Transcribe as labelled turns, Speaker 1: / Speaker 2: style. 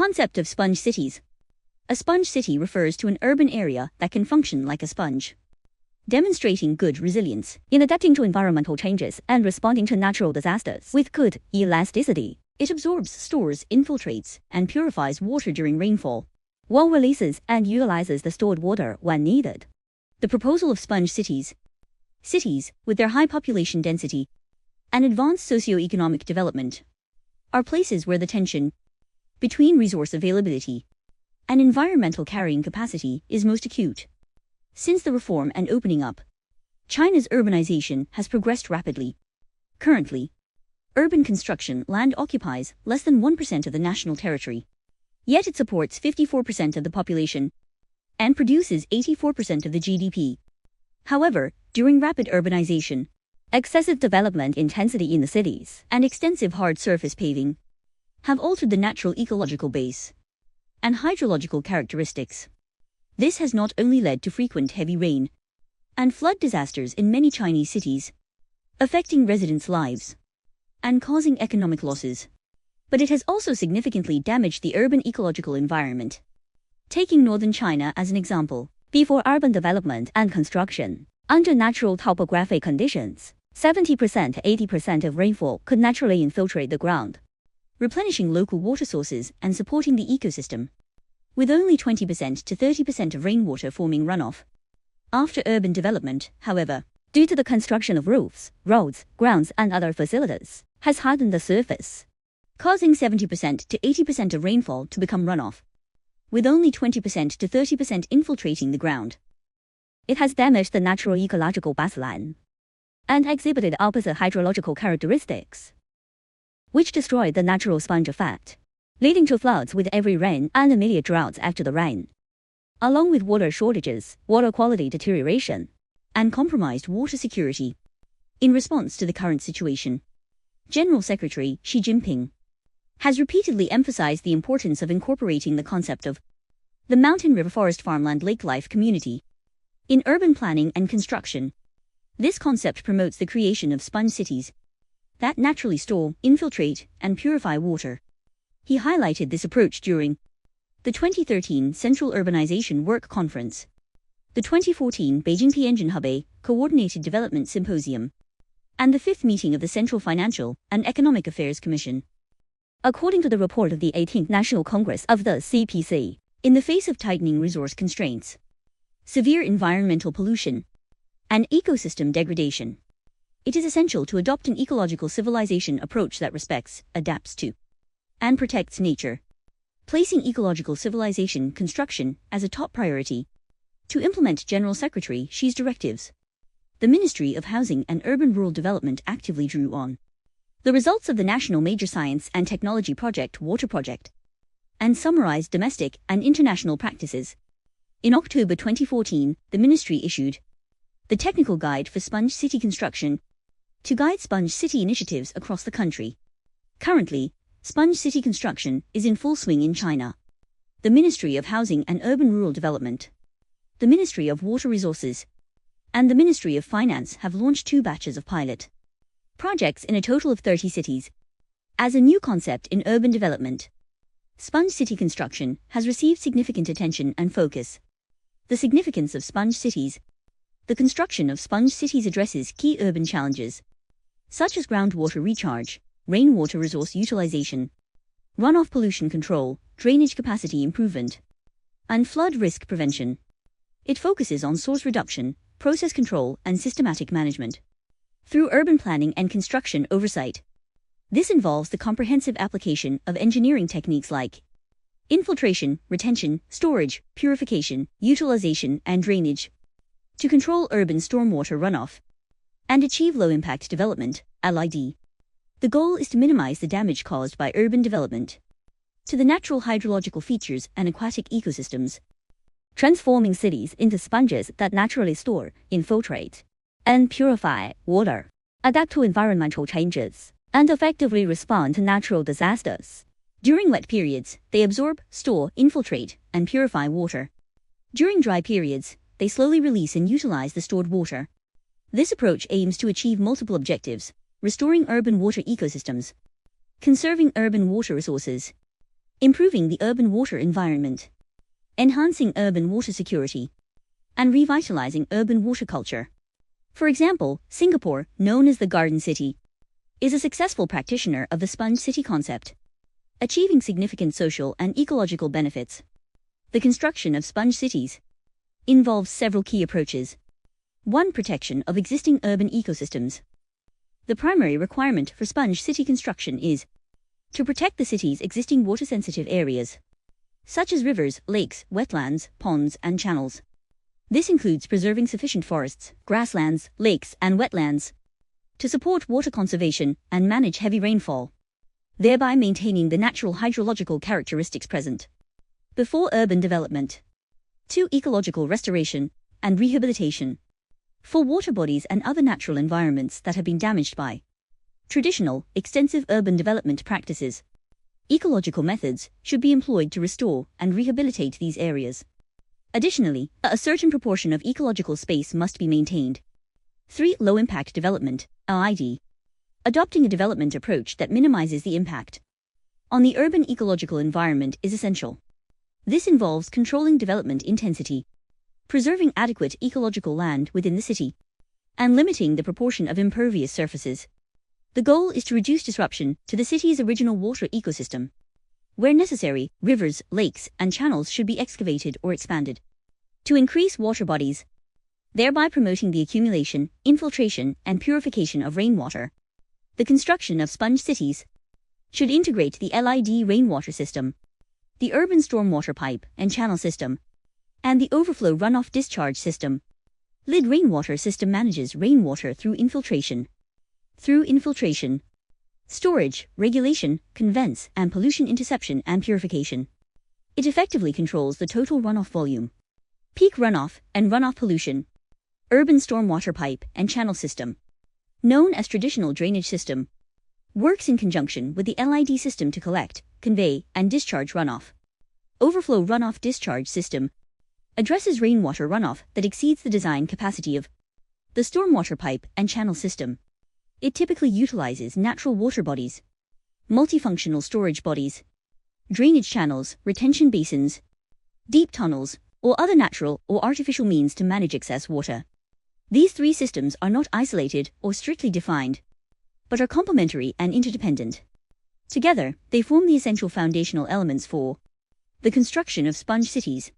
Speaker 1: Concept of sponge cities. A sponge city refers to an urban area that can function like a sponge, demonstrating good resilience in adapting to environmental changes and responding to natural disasters with good elasticity. It absorbs, stores, infiltrates, and purifies water during rainfall, while releases and utilizes the stored water when needed. The proposal of sponge cities. Cities, with their high population density and advanced socio-economic development, are places where the tension between resource availability and environmental carrying capacity is most acute. Since the reform and opening up, China's urbanization has progressed rapidly. Currently, urban construction land occupies less than 1% of the national territory, yet it supports 54% of the population and produces 84% of the GDP. However, during rapid urbanization, excessive development intensity in the cities and extensive hard surface paving have altered the natural ecological base and hydrological characteristics. This has not only led to frequent heavy rain and flood disasters in many Chinese cities, affecting residents' lives and causing economic losses, but it has also significantly damaged the urban ecological environment. Taking northern China as an example, before urban development and construction, under natural topographic conditions, 70–80% of rainfall could naturally infiltrate the ground, replenishing local water sources and supporting the ecosystem, with only 20–30% of rainwater forming runoff. After urban development, however, due to the construction of roofs, roads, grounds and other facilities, has hardened the surface, causing 70–80% of rainfall to become runoff, with only 20–30% infiltrating the ground. It has damaged the natural ecological baseline and exhibited opposite hydrological characteristics, which destroyed the natural sponge effect, leading to floods with every rain and immediate droughts after the rain, along with water shortages, water quality deterioration, and compromised water security. In response to the current situation, General Secretary Xi Jinping has repeatedly emphasized the importance of incorporating the concept of the mountain river forest farmland lake life community in urban planning and construction. This concept promotes the creation of sponge cities that naturally store, infiltrate, and purify water. He highlighted this approach during the 2013 Central Urbanization Work Conference, the 2014 Beijing Tianjin Coordinated Development Symposium, and the 5th meeting of the Central Financial and Economic Affairs Commission. According to the report of the 18th National Congress of the CPC, in the face of tightening resource constraints, severe environmental pollution, and ecosystem degradation, it is essential to adopt an ecological civilization approach that respects, adapts to, and protects nature, placing ecological civilization construction as a top priority. To implement General Secretary Xi's directives, the Ministry of Housing and Urban-Rural Development actively drew on the results of the National Major Science and Technology Project Water Project and summarized domestic and international practices. In October 2014, the Ministry issued the Technical Guide for Sponge City Construction to guide sponge city initiatives across the country. Currently, sponge city construction is in full swing in China. The Ministry of Housing and Urban-Rural Development, the Ministry of Water Resources, and the Ministry of Finance have launched 2 batches of pilot projects in a total of 30 cities. As a new concept in urban development, sponge city construction has received significant attention and focus. The significance of sponge cities. The construction of sponge cities addresses key urban challenges, such as groundwater recharge, rainwater resource utilization, runoff pollution control, drainage capacity improvement, and flood risk prevention. It focuses on source reduction, process control, and systematic management through urban planning and construction oversight. This involves the comprehensive application of engineering techniques like infiltration, retention, storage, purification, utilization, and drainage to control urban stormwater runoff and achieve low-impact development, LID. The goal is to minimize the damage caused by urban development to the natural hydrological features and aquatic ecosystems, transforming cities into sponges that naturally store, infiltrate, and purify water, adapt to environmental changes, and effectively respond to natural disasters. During wet periods, they absorb, store, infiltrate, and purify water. During dry periods, they slowly release and utilize the stored water. This approach aims to achieve multiple objectives: restoring urban water ecosystems, conserving urban water resources, improving the urban water environment, enhancing urban water security, and revitalizing urban water culture. For example, Singapore, known as the Garden City, is a successful practitioner of the sponge city concept, achieving significant social and ecological benefits. The construction of sponge cities involves several key approaches. 1. Protection of existing urban ecosystems. The primary requirement for sponge city construction is to protect the city's existing water-sensitive areas, such as rivers, lakes, wetlands, ponds, and channels. This includes preserving sufficient forests, grasslands, lakes, and wetlands to support water conservation and manage heavy rainfall, thereby maintaining the natural hydrological characteristics present before urban development. 2. Ecological restoration and rehabilitation. For water bodies and other natural environments that have been damaged by traditional, extensive urban development practices, ecological methods should be employed to restore and rehabilitate these areas. Additionally, a certain proportion of ecological space must be maintained. 3. Low-impact development, LID. Adopting a development approach that minimizes the impact on the urban ecological environment is essential. This involves controlling development intensity, preserving adequate ecological land within the city, and limiting the proportion of impervious surfaces. The goal is to reduce disruption to the city's original water ecosystem. Where necessary, rivers, lakes, and channels should be excavated or expanded to increase water bodies, thereby promoting the accumulation, infiltration, and purification of rainwater. The construction of sponge cities should integrate the LID rainwater system, the urban stormwater pipe and channel system, and the overflow runoff discharge system. LID rainwater system manages rainwater through infiltration, storage, regulation, conveyance, and pollution interception and purification. It effectively controls the total runoff volume, peak runoff, and runoff pollution. Urban stormwater pipe and channel system, known as traditional drainage system, works in conjunction with the LID system to collect, convey, and discharge runoff. Overflow runoff discharge system addresses rainwater runoff that exceeds the design capacity of the stormwater pipe and channel system. It typically utilizes natural water bodies, multifunctional storage bodies, drainage channels, retention basins, deep tunnels, or other natural or artificial means to manage excess water. These three systems are not isolated or strictly defined, but are complementary and interdependent. Together, they form the essential foundational elements for the construction of sponge cities.